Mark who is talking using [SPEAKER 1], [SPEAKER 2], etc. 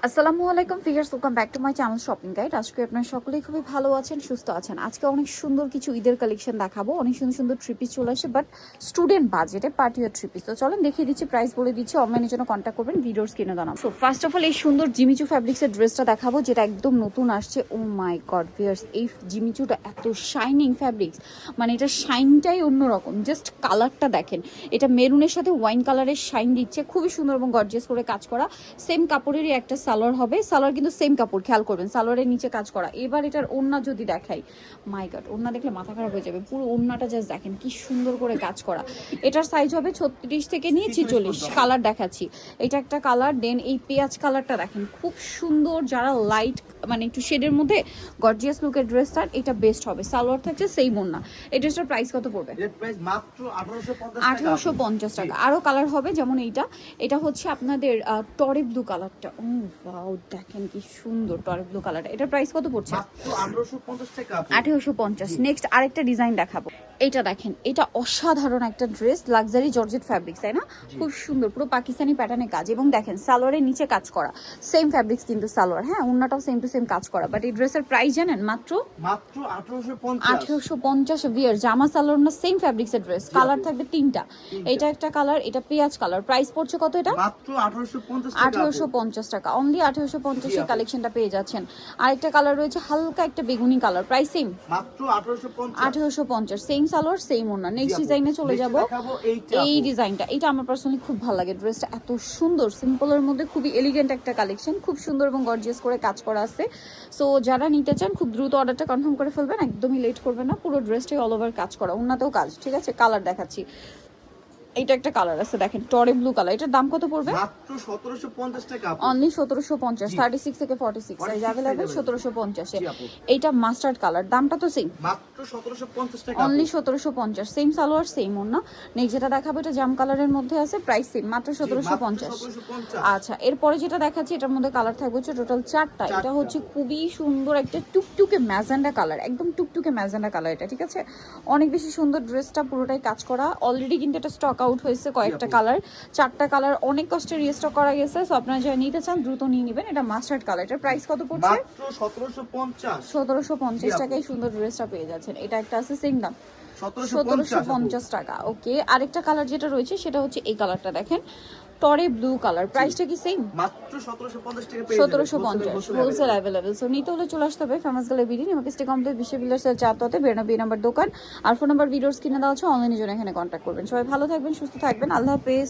[SPEAKER 1] আসসালামু আলাইকুম figures, welcome back to my channel shopping guide. আজকে আপনারা সকলেই খুবই ভালো আছেন, সুস্থ আছেন। আজকে অনেক সুন্দর কিছু ঈদের কালেকশন দেখাবো। অনেক সুন্দর সুন্দর থ্রি পিস চলে আসে, বাট স্টুডেন্ট বাজেটে পার্টি ওয়্যার থ্রি পিস। তো চলেন দেখিয়ে দিচ্ছি, প্রাইস বলে দিচ্ছি, অনলাইনের জন্য কন্ট্যাক্ট করবেন, ভিডিওস কিনে দাও। সো ফার্স্ট অফ অল এই সুন্দর জিমিচু ফ্যাব্রিক্সের ড্রেসটা দেখাবো, যেটা একদম নতুন আসছে। ও মাই গড ভিয়ার্স, এই জিমিচুটা এত শাইনিং ফ্যাব্রিক্স, মানে এটা শাইনটাই অন্যরকম। জাস্ট কালারটা দেখেন, এটা মেরুনের সাথে ওয়াইন কালারের শাইন দিচ্ছে, খুবই সুন্দর এবং গর্জিয়াস করে কাজ করা। সেম কাপড়েরই একটা সালোয়ার হবে, সালোয়ার কিন্তু সেম কাপড়, খেয়াল করবেন সালোয়ারের নিচে কাজ করা। এবার এটার ওড়না যদি দেখাই, মাই গড, ওড়না দেখলে মাথা খারাপ হয়ে যাবে। পুরো ওড়নাটা জাস্ট দেখেন কি সুন্দর করে কাজ করা। এটার সাইজ হবে 36 থেকে নিয়ে 46। কালার দেখাচ্ছি, এটা একটা কালার। দেন এই পেঁয়াজ কালারটা দেখেন, খুব সুন্দর। যারা লাইট মানে একটু শেডের মধ্যে গর্জিয়াস লুকের ড্রেসটা, এটা বেস্ট হবে। সালোয়ার থাকছে সেই ওড়না। এই ড্রেসটার প্রাইস কত পড়বে?
[SPEAKER 2] মাত্র
[SPEAKER 1] 1850 টাকা। আরো কালার হবে, যেমন এইটা, এটা হচ্ছে আপনাদের টরে ব্লু কালারটা। ও ওয়াও, দেখেন কি সুন্দর টরে ব্লু কালারটা। এটার প্রাইস কত পড়ছে?
[SPEAKER 2] মাত্র 1850 টাকা।
[SPEAKER 1] 1850। নেক্সট আরেকটা ডিজাইন দেখাবো। এটা দেখেন, এটা অসাধারণ একটা ড্রেস, লাক্সারি জর্জেট ফ্যাব্রিক্স, তাই না? খুব সুন্দর, পুরো পাকিস্তানি প্যাটার্নে কাজ। এবং দেখেন সালোয়ারের নিচে কাজ করা, সেম ফ্যাব্রিক্স কিন্তু সালোয়ার, হ্যাঁ, ওন্নাটাও সেম টু সেম কাজ করা। বাট এই ড্রেসের প্রাইস জানেন? মাত্র 1850। বিয়ার জামা সালোয়ার না, সেম ফ্যাব্রিক্সের ড্রেস। কালার থাকবে তিনটা। এটা একটা কালার, এটা পেঁয়াজ কালার। প্রাইস পড়ছে কত? এটা
[SPEAKER 2] মাত্র 1850 টাকা।
[SPEAKER 1] 1850 টাকা, অনলি 1850 এর কালেকশনটা পেয়ে যাচ্ছেন। আরেকটা কালার রয়েছে হালকা একটা বেগুনি কালার, প্রাইস সেম,
[SPEAKER 2] মাত্র 1850।
[SPEAKER 1] 1850। সেম সালোয়ার সেম ওড়না। নেক্সট ডিজাইনে চলে যাব। এই ডিজাইনটা, এটা আমার পার্সোনালি খুব ভালো লাগে। ড্রেসটা এত সুন্দর, সিম্পলের মধ্যে খুবই এলিগেন্ট একটা কালেকশন, খুব সুন্দর এবং গর্জিয়াস করে কাজ করা আছে। সো যারা নিতে চান খুব দ্রুত অর্ডারটা কনফার্ম করে ফেলবেন, একদমই লেট করবেন না। পুরো ড্রেসটাই অল ওভার কাজ করা, ওড়নাতেও কাজ, ঠিক আছে? কালার দেখাচ্ছি, এটা একটা কালার আছে দেখেন, টরে ব্লু কালার। এটার দাম কত পড়বে?
[SPEAKER 2] মাত্র 1750 টাকা।
[SPEAKER 1] অনলি 1750। 36 থেকে 46 সাইজ अवेलेबल, 1750 এ। এইটা মাস্টার্ড কালার, দামটা তো সেম,
[SPEAKER 2] মাত্র 1750 টাকা।
[SPEAKER 1] অনলি 1750। সেম সালোয়ার সেম ওড়না। নেক্সট যেটা দেখাবো, এটা জাম কালারের মধ্যে আছে, প্রাইস সেম, মাত্র 1750। আচ্ছা, এরপরে যেটা দেখাচ্ছি, এটার মধ্যে কালার থাকবে হচ্ছে টোটাল 4টা। এটা হচ্ছে খুবই সুন্দর একটা টুকটুকে ম্যাজেন্ডা কালার, একদম টুকটুকে ম্যাজেন্ডা কালার এটা, ঠিক আছে? অনেক বেশি সুন্দর ড্রেসটা, পুরোটাই কাজ করা। অলরেডি কিন্তু এটা স্টক আউট হয়েছে কয়েকটা কালার, 4টা কালার অনেক কষ্টে রিস্টক করা গেছে। সো আপনারা যারা নিতে চান দ্রুত নিয়ে নেবেন। এটা মাস্টার্ড কালার। এটার প্রাইস কত পড়ছে?
[SPEAKER 2] মাত্র 1750।
[SPEAKER 1] 1750 টাকায় সুন্দর ড্রেসটা পেয়ে যাচ্ছেন। এটা একটা আছে সেম দাম, 1750 টাকা। ওকে, আরেকটা কালার যেটা রয়েছে সেটা হচ্ছে এই কালারটা দেখেন, টরে ব্লু কালার। প্রাইসটা কি সেম?
[SPEAKER 2] মাত্র 1750 টাকা পেয়ে যাবেন।
[SPEAKER 1] 1750 হোলসেল अवेलेबल। সো নিতে হলে চলে আসতে হবে ফেমাস গালে বিডি, নিমাকে স্টে কমপ্লেক্স, বিশ্ব বিলাসের 4 92 নাম্বার দোকান। আর ফোন নাম্বার ভিডিওস কিনে দেওয়া আছে, অনলাইনে জন্য এখানে কন্ট্যাক্ট করবেন। সবাই ভালো থাকবেন, সুস্থ থাকবেন, আল্লাহ হাফেজ।